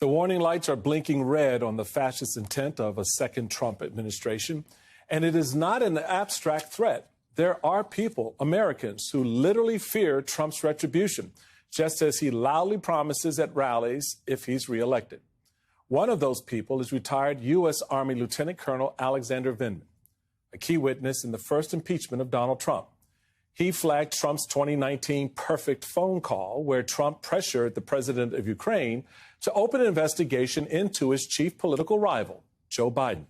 The warning lights are blinking red on the fascist intent of a second Trump administration. And it is not an abstract threat. There are people, Americans, who literally fear Trump's retribution, just as he loudly promises at rallies if he's reelected. One of those people is retired U.S. Army Lieutenant Colonel Alexander Vindman, a key witness in the first impeachment of Donald Trump. He flagged Trump's 2019 perfect phone call where Trump pressured the president of Ukraine to open an investigation into his chief political rival, Joe Biden.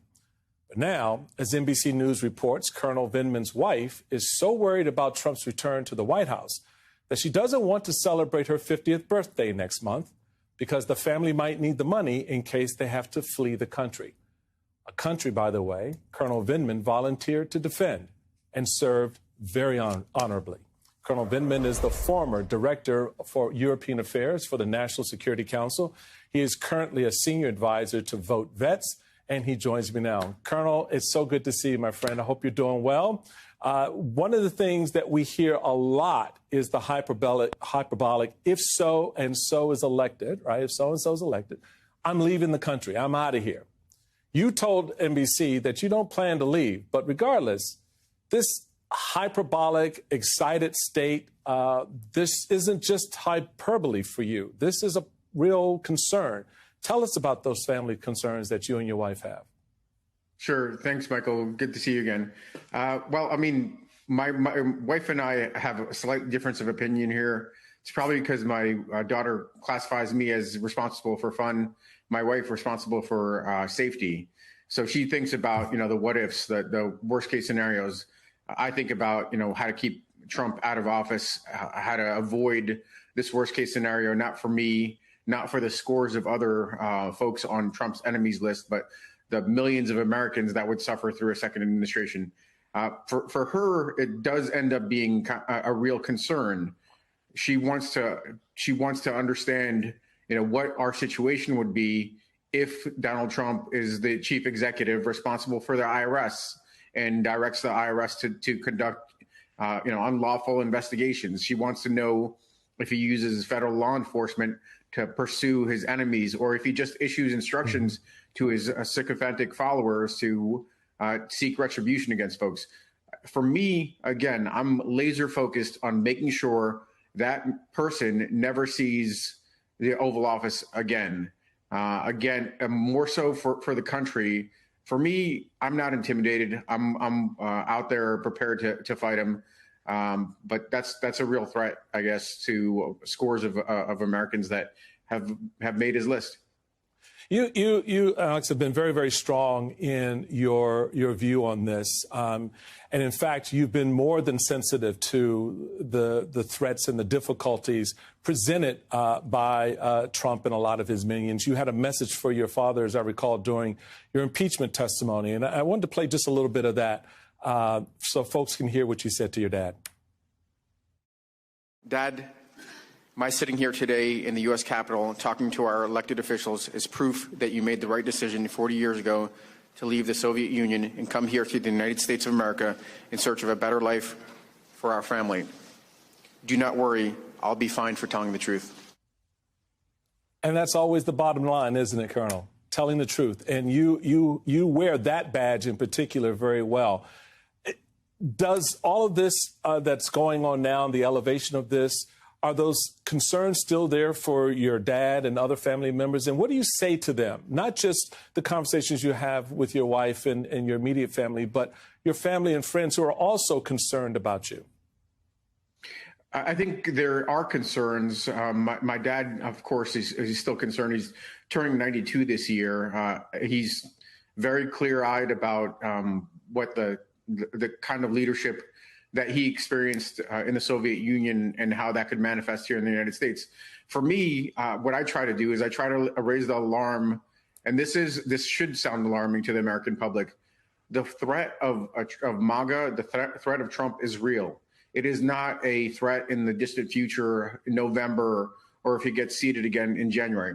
But now, as NBC News reports, Colonel Vindman's wife is so worried about Trump's return to the White House that she doesn't want to celebrate her 50th birthday next month because the family might need the money in case they have to flee the country. A country, by the way, Colonel Vindman volunteered to defend and served very honorably. Colonel Vindman is the former Director for European Affairs for the National Security Council. He is currently a senior advisor to Vote Vets, and he joins me now. Colonel, it's so good to see you, my friend. I hope you're doing well. One of the things that we hear a lot is the hyperbolic, if so and so is elected, right? If so and so is elected, I'm leaving the country. I'm out of here. You told NBC that you don't plan to leave, but regardless, this hyperbolic, excited state, this isn't just hyperbole for you. This is a real concern. Tell us about those family concerns that you and your wife have. Sure. Thanks, Michael. Good to see you again. Well, I mean, my wife and I have a slight difference of opinion here. It's probably because my daughter classifies me as responsible for fun, my wife responsible for safety. So she thinks about, the what ifs, the worst case scenarios. I think about, how to keep Trump out of office, how to avoid this worst case scenario, not for me, not for the scores of other folks on Trump's enemies list, but the millions of Americans that would suffer through a second administration. For her, it does end up being a real concern. She wants to understand, what our situation would be if Donald Trump is the chief executive responsible for the IRS and directs the IRS to conduct, unlawful investigations. She wants to know if he uses federal law enforcement to pursue his enemies, or if he just issues instructions to his sycophantic followers to seek retribution against folks. For me, again, I'm laser focused on making sure that person never sees the Oval Office again. More so for the country. For me, I'm not intimidated. I'm out there prepared to fight him. But that's a real threat, I guess, to scores of Americans that have made his list. You, Alex, have been very, very strong in your view on this. And in fact, you've been more than sensitive to the threats and the difficulties presented by Trump and a lot of his minions. You had a message for your father, as I recall, during your impeachment testimony. And I wanted to play just a little bit of that so folks can hear what you said to your dad. Dad, my sitting here today in the U.S. Capitol talking to our elected officials is proof that you made the right decision 40 years ago to leave the Soviet Union and come here to the United States of America in search of a better life for our family. Do not worry, I'll be fine for telling the truth. And that's always the bottom line, isn't it, Colonel? Telling the truth. And you wear that badge in particular very well. Does all of this that's going on now, the elevation of this, are those concerns still there for your dad and other family members? And what do you say to them? Not just the conversations you have with your wife and your immediate family, but your family and friends who are also concerned about you. I think there are concerns. My dad, of course, he's still concerned. He's turning 92 this year. He's very clear-eyed about what the kind of leadership that he experienced in the Soviet Union and how that could manifest here in the United States. For me, what I try to do is I try to raise the alarm, and this should sound alarming to the American public. The threat of MAGA, the threat of Trump is real. It is not a threat in the distant future, in November, or if he gets seated again in January.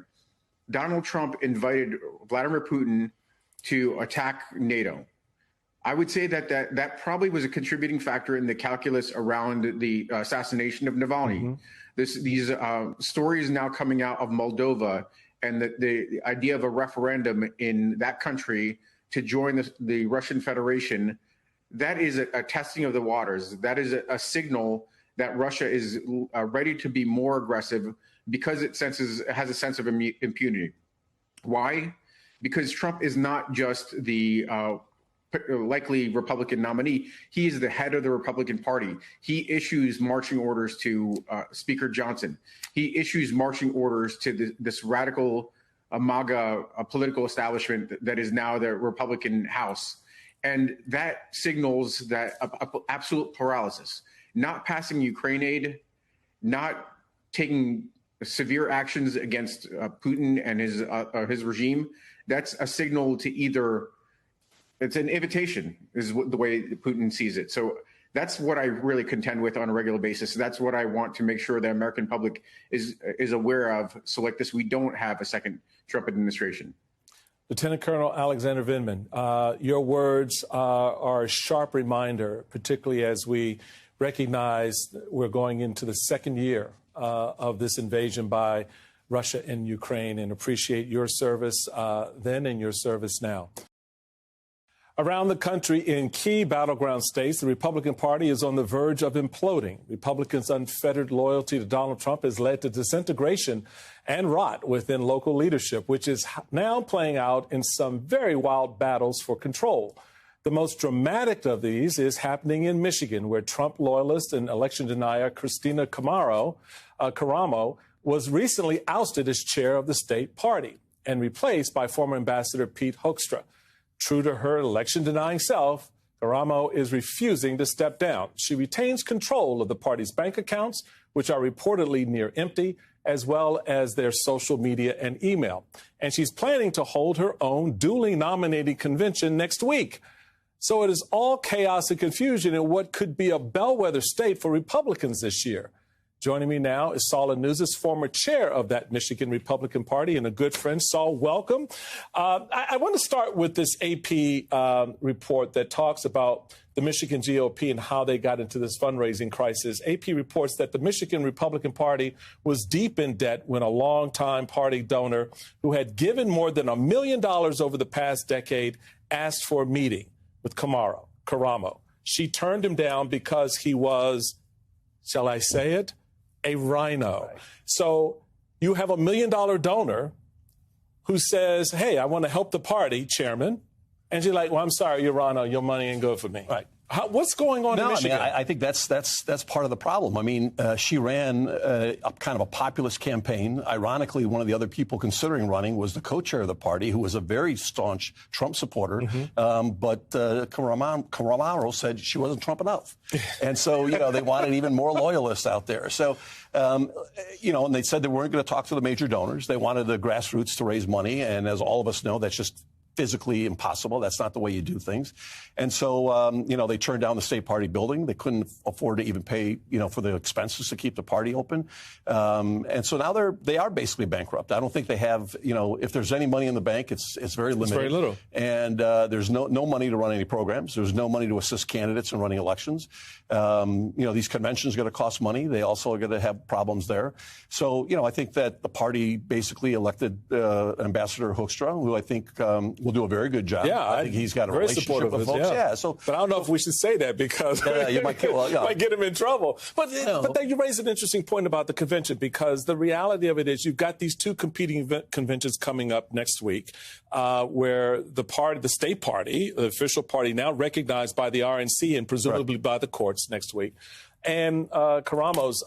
Donald Trump invited Vladimir Putin to attack NATO. I would say that probably was a contributing factor in the calculus around the assassination of Navalny. These stories now coming out of Moldova and the idea of a referendum in that country to join the Russian Federation, that is a testing of the waters. That is a signal that Russia is ready to be more aggressive because it has a sense of impunity. Why? Because Trump is not just the likely Republican nominee. He is the head of the Republican Party. He issues marching orders to Speaker Johnson. He issues marching orders to this radical MAGA political establishment that is now the Republican House. And that signals that absolute paralysis, not passing Ukraine aid, not taking severe actions against Putin and his regime. That's a signal to either, it's an invitation, is the way Putin sees it. So that's what I really contend with on a regular basis. That's what I want to make sure the American public is aware of. So like this, we don't have a second Trump administration. Lieutenant Colonel Alexander Vindman, your words are a sharp reminder, particularly as we recognize that we're going into the second year of this invasion by Russia in Ukraine, and appreciate your service then and your service now. Around the country in key battleground states, the Republican Party is on the verge of imploding. Republicans' unfettered loyalty to Donald Trump has led to disintegration and rot within local leadership, which is now playing out in some very wild battles for control. The most dramatic of these is happening in Michigan, where Trump loyalist and election denier Christina Caramo was recently ousted as chair of the state party and replaced by former Ambassador Pete Hoekstra. True to her election-denying self, Caramo is refusing to step down. She retains control of the party's bank accounts, which are reportedly near empty, as well as their social media and email. And she's planning to hold her own duly nominated convention next week. So it is all chaos and confusion in what could be a bellwether state for Republicans this year. Joining me now is Saul Anusis, former chair of that Michigan Republican Party and a good friend. Saul, welcome. I want to start with this AP report that talks about the Michigan GOP and how they got into this fundraising crisis. AP reports that the Michigan Republican Party was deep in debt when a longtime party donor who had given more than $1 million over the past decade asked for a meeting with Caramo. She turned him down because he was, shall I say it, a rhino. Right. So you have $1 million donor who says, hey, I want to help the party, chairman. And she's like, well, I'm sorry, you're rhino. Your money ain't good for me. Right. What's going on in Michigan? I mean, I think that's part of the problem. I mean, she ran a kind of a populist campaign. Ironically, one of the other people considering running was the co-chair of the party, who was a very staunch Trump supporter. But Caramo said she wasn't Trump enough. And so, they wanted even more loyalists out there. So, and they said they weren't going to talk to the major donors. They wanted the grassroots to raise money. And as all of us know, that's just physically impossible. That's not the way you do things. And so, they turned down the state party building. They couldn't afford to even pay, for the expenses to keep the party open. And so now they are basically bankrupt. I don't think they have, if there's any money in the bank, it's very limited. It's very little. And there's no money to run any programs. There's no money to assist candidates in running elections. These conventions are going to cost money. They also are going to have problems there. So, I think that the party basically elected Ambassador Hoekstra, who I think will do a very good job. Yeah, I think he's got a relationship with folks. Yeah. So, but I don't know if we should say that because you might get him in trouble. But then you raise an interesting point about the convention, because the reality of it is you've got these two competing conventions coming up next week, where the state party, the official party now recognized by the RNC and presumably by the courts next week, and Caramo's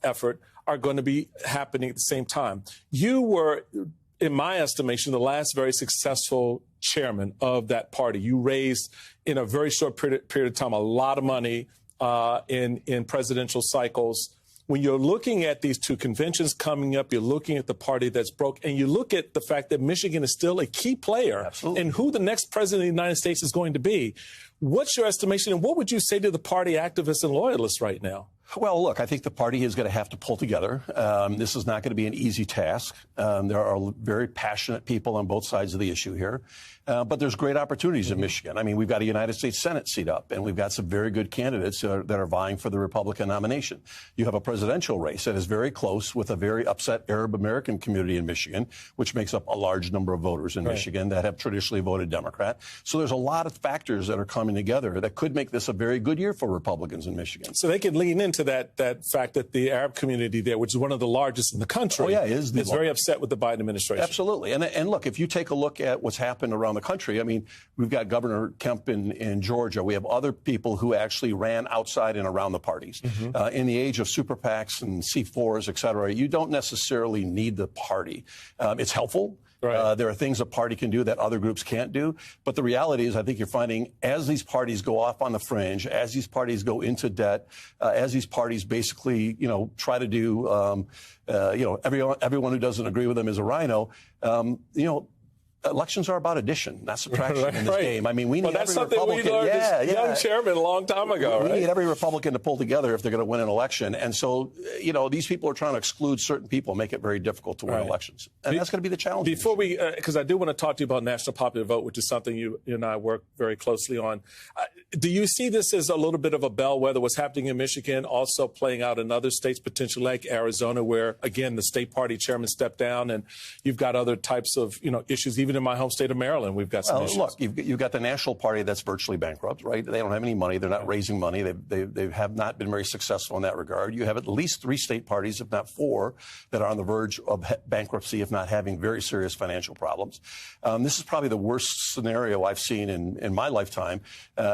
effort are going to be happening at the same time. You were, in my estimation, the last very successful chairman of that party. You raised, in a very short period of time, a lot of money in presidential cycles. When you're looking at these two conventions coming up, you're looking at the party that's broke, and you look at the fact that Michigan is still a key player in who the next president of the United States is going to be. What's your estimation, and what would you say to the party activists and loyalists right now? Well, look, I think the party is going to have to pull together. This is not going to be an easy task. There are very passionate people on both sides of the issue here. But there's great opportunities in Michigan. I mean, we've got a United States Senate seat up, and we've got some very good candidates that are vying for the Republican nomination. You have a presidential race that is very close with a very upset Arab American community in Michigan, which makes up a large number of voters in Michigan that have traditionally voted Democrat. So there's a lot of factors that are coming together that could make this a very good year for Republicans in Michigan. So they can lean into that fact that the Arab community there, which is one of the largest in the country, is very upset with the Biden administration. Absolutely. And look, if you take a look at what's happened around the country, I mean, we've got Governor Kemp in Georgia. We have other people who actually ran outside and around the parties. In the age of super PACs and C4s, et cetera, you don't necessarily need the party. It's helpful. Right. There are things a party can do that other groups can't do. But the reality is, I think you're finding as these parties go off on the fringe, as these parties go into debt, as these parties basically, try to do, everyone who doesn't agree with them is a rhino, elections are about addition, not subtraction in this game. I mean, we need every Republican. We learned as young chairman a long time ago. We need every Republican to pull together if they're going to win an election. And so, these people are trying to exclude certain people, make it very difficult to win elections. And that's going to be the challenge. Before we, because I do want to talk to you about national popular vote, which is something you and I work very closely on. Do you see this as a little bit of a bellwether, what's happening in Michigan, also playing out in other states, potentially like Arizona, where, again, the state party chairman stepped down, and you've got other types of, issues, even in my home state of Maryland, we've got some issues. Look, you've got the national party that's virtually bankrupt, right? They don't have any money. They're not raising money. They have not been very successful in that regard. You have at least 3 state parties, if not 4, that are on the verge of bankruptcy, if not having very serious financial problems. This is probably the worst scenario I've seen in my lifetime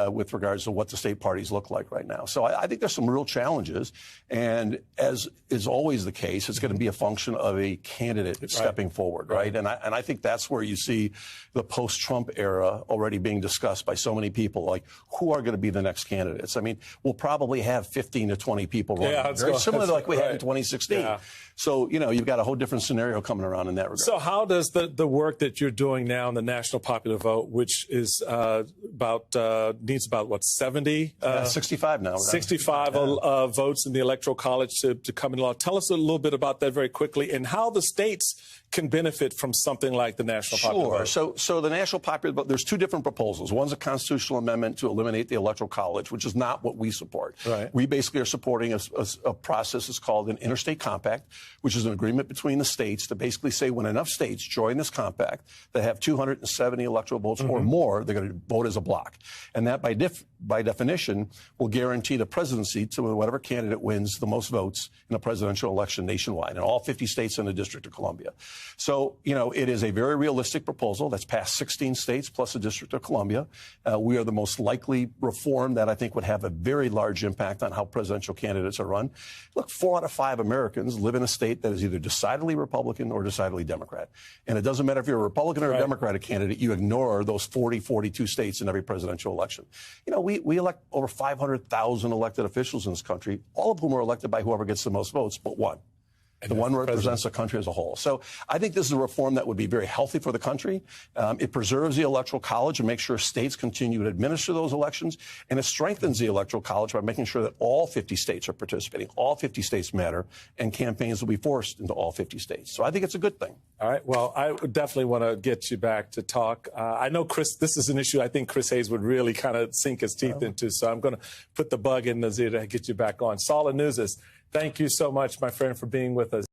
with regards to what the state parties look like right now. So I think there's some real challenges. And as is always the case, it's going to be a function of a candidate stepping forward, right? And I think that's where you see the post-Trump era already being discussed by so many people, like who are going to be the next candidates. I mean, we'll probably have 15 to 20 people running, very similar to like we had in 2016. Yeah. So, you've got a whole different scenario coming around in that regard. So how does the work that you're doing now in the national popular vote, which is needs about, what, 70? 65 now. 65 votes in the Electoral College to come into law. Tell us a little bit about that very quickly, and how the states can benefit from something like the national popular vote. So the national popular vote, there's 2 different proposals. One's a constitutional amendment to eliminate the Electoral College, which is not what we support. Right. We basically are supporting a process that's called an interstate compact, which is an agreement between the states to basically say when enough states join this compact that have 270 electoral votes or more, they're going to vote as a block. And that, by definition, will guarantee the presidency to whatever candidate wins the most votes in a presidential election nationwide in all 50 states and the District of Columbia. So, it is a very realistic proposal that's passed 16 states plus the District of Columbia. We are the most likely reform that I think would have a very large impact on how presidential candidates are run. Look, 4 out of 5 Americans live in a state that is either decidedly Republican or decidedly Democrat. And it doesn't matter if you're a Republican or a Democratic candidate, you ignore those 40, 42 states in every presidential election. We elect over 500,000 elected officials in this country, all of whom are elected by whoever gets the most votes, but one. The one represents the country as a whole. So I think this is a reform that would be very healthy for the country. It preserves the Electoral College and makes sure states continue to administer those elections. And it strengthens the Electoral College by making sure that all 50 states are participating. All 50 states matter, and campaigns will be forced into all 50 states. So I think it's a good thing. All right. Well, I would definitely want to get you back to talk. I know, Chris, this is an issue I think Chris Hayes would really kind of sink his teeth into. So I'm going to put the bug in Nazir to get you back on. Saul Anusis, thank you so much, my friend, for being with us.